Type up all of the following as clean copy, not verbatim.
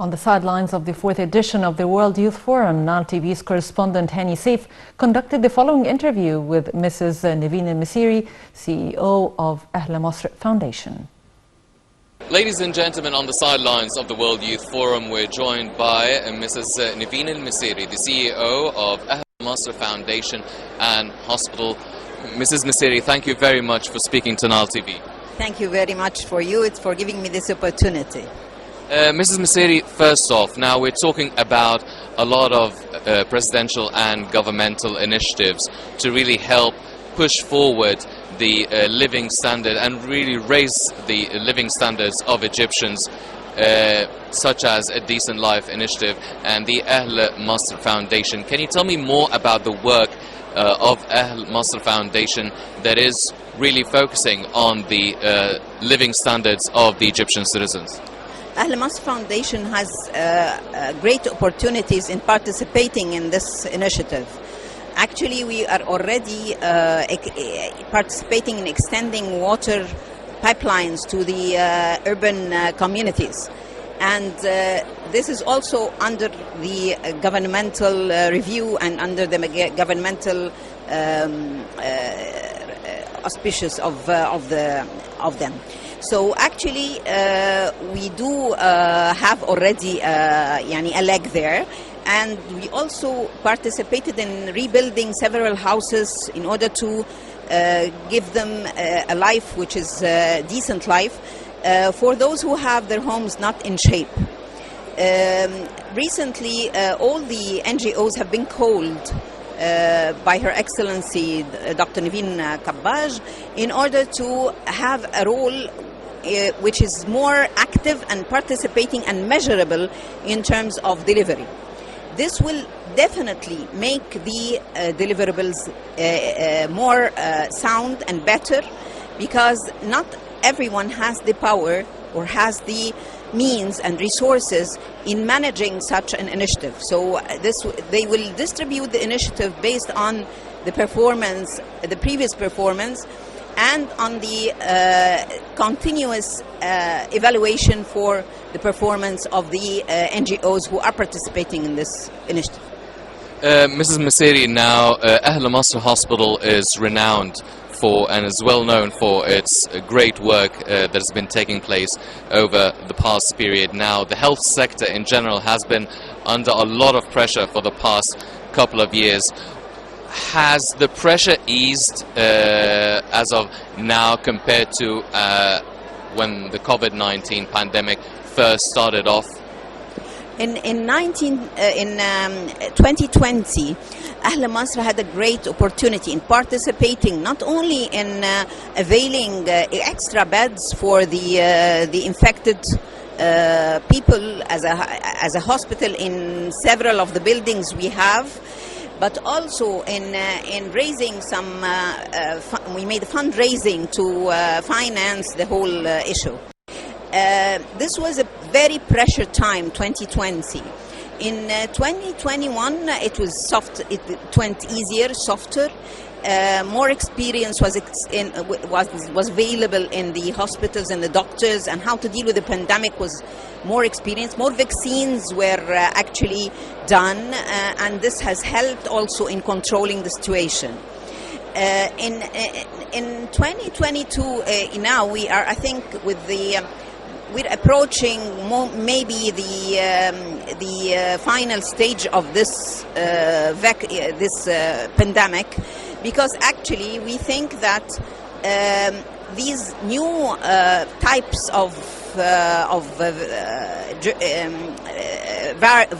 On the sidelines of the fourth edition of the World Youth Forum, Nile TV's correspondent Hani Saif conducted the following interview with Mrs. Nevine Messiri, CEO of Masr Foundation. Ladies and gentlemen, on the sidelines of the World Youth Forum, we're joined by Mrs. Nevine Messiri, the CEO of Masr Foundation and Hospital. Mrs. Messiri, thank you very much for speaking to Nile TV. Thank you very much for giving me this opportunity. Mrs. Messiri, first off, now we're talking about a lot of presidential and governmental initiatives to really help push forward the living standard and really raise the living standards of Egyptians, such as a Decent Life initiative and the Masr Foundation. Can you tell me more about the work of Masr Foundation that is really focusing on the living standards of the Egyptian citizens? Masr Foundation has great opportunities in participating in this initiative. Actually, we are already participating in extending water pipelines to the urban communities. And this is also under the governmental review and under the governmental auspices of them. So actually, we do have already a leg there, and we also participated in rebuilding several houses in order to give them a life which is a decent life for those who have their homes not in shape. Recently, all the NGOs have been called by Her Excellency Dr. Nevine in order to have a role which is more active and participating and measurable in terms of delivery. This will definitely make the deliverables more sound and better, because not everyone has the power or has the means and resources in managing such an initiative. So they will distribute the initiative based on the performance, the previous performance, and on the continuous evaluation for the performance of the NGOs who are participating in this initiative. Mrs. Messiri, now Masr Hospital is renowned for and is well known for its great work that has been taking place over the past period. Now, the health sector in general has been under a lot of pressure for the past couple of years. Has the pressure eased as of now compared to when the COVID-19 pandemic first started off? In 2020, Masr had a great opportunity in participating not only in availing extra beds for the infected people as a hospital in several of the buildings we have, but also in raising some, we made fundraising to finance the whole issue. This was a very pressure time, 2020. In 2021, it was soft. It went easier, softer. More experience was available in the hospitals and the doctors, and how to deal with the pandemic was more experience. More vaccines were actually done, and this has helped also in controlling the situation. In 2022, now we are, I think, we're approaching maybe the final stage of this pandemic, because actually we think that these new types of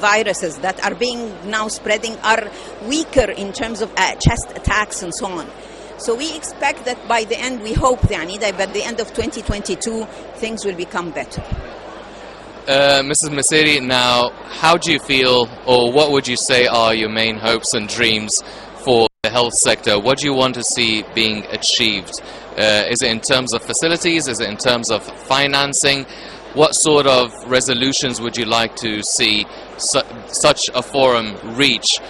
viruses that are being now spreading are weaker in terms of chest attacks and so on. So we expect that by the end, we hope that by the end of 2022, things will become better. Mrs. Messiri, now, how do you feel, or what would you say are your main hopes and dreams for the health sector? What do you want to see being achieved? Is it in terms of facilities? Is it in terms of financing? What sort of resolutions would you like to see such a forum reach?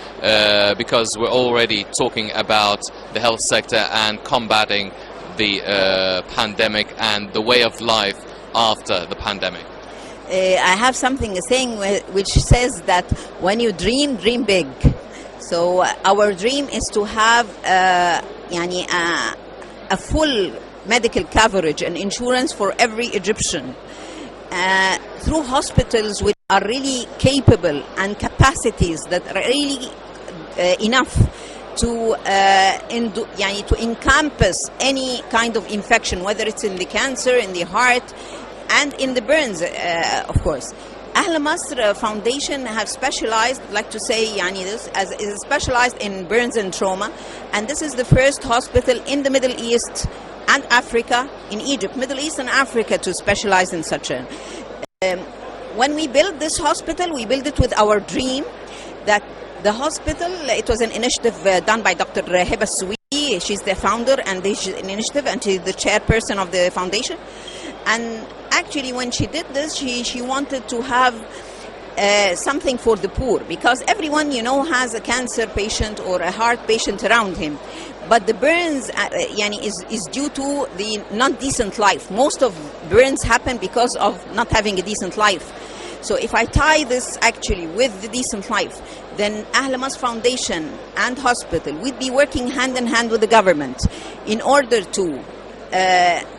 Because we're already talking about the health sector and combating the pandemic and the way of life after the pandemic. I have something saying which says that when you dream, dream big. So our dream is to have a full medical coverage and insurance for every Egyptian through hospitals which are really capable and capacities that are really enough to encompass any kind of infection, whether it's in the cancer, in the heart, and in the burns, of course. Ahl Masr Foundation have specialized, like to say, this is specialized in burns and trauma, and this is the first hospital in the Middle East and Africa, in Egypt, Middle East and Africa, to specialize in such a. When we built this hospital, we built it with our dream that the hospital, it was an initiative done by Dr. Hiba Suwi. She's the founder and this initiative, and she's the chairperson of the foundation. And actually, when she did this, she wanted to have something for the poor, because everyone, has a cancer patient or a heart patient around him. But the burns is due to the not decent life. Most of burns happen because of not having a decent life. So if I tie this actually with the decent life, then Ahl Masr Foundation and hospital would be working hand in hand with the government in order to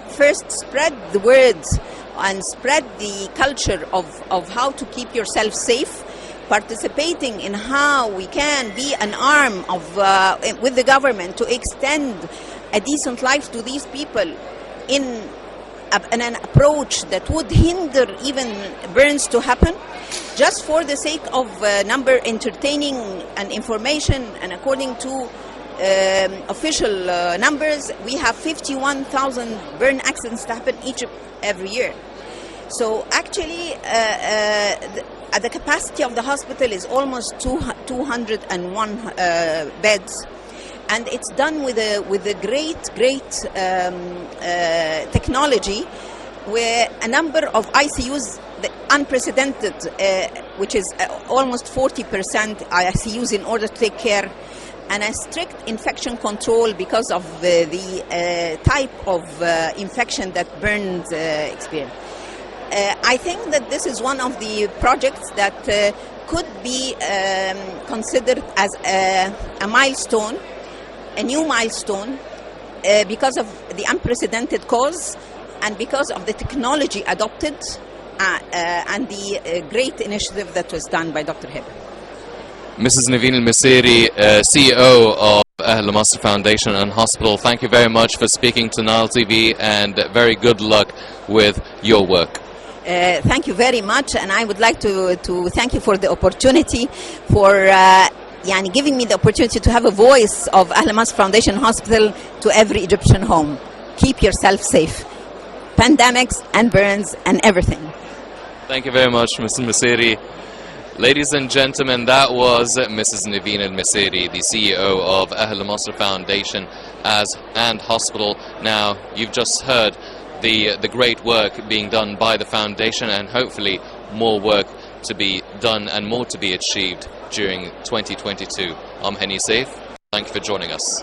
first spread the words and spread the culture of how to keep yourself safe, participating in how we can be an arm of with the government to extend a decent life to these people in an approach that would hinder even burns to happen, just for the sake of number entertaining and information. And according to official numbers, we have 51,000 burn accidents that happen every year. So actually, the capacity of the hospital is almost 201 beds, and it's done with a great technology, where a number of ICUs, the unprecedented, which is almost 40% ICUs in order to take care, and a strict infection control because of the type of infection that burns experience. I think that this is one of the projects that could be considered as a milestone, a new milestone, because of the unprecedented cause and because of the technology adopted and the great initiative that was done by Dr. Hiba. Mrs. Nevine Messiri, CEO of Ahl Masr Foundation and Hospital, thank you very much for speaking to Nile TV, and very good luck with your work. Thank you very much, and I would like to thank you for the opportunity, for giving me the opportunity to have a voice of Ahl Masr Foundation Hospital to every Egyptian home. Keep yourself safe. Pandemics and burns and everything. Thank you very much, Mrs. Messiri. Ladies and gentlemen, that was Mrs. Nevine Messiri, the CEO of Ahl Masr Foundation and Hospital. Now, you've just heard the great work being done by the foundation, and hopefully more work to be done and more to be achieved during 2022. I'm Henny Saif. Thank you for joining us.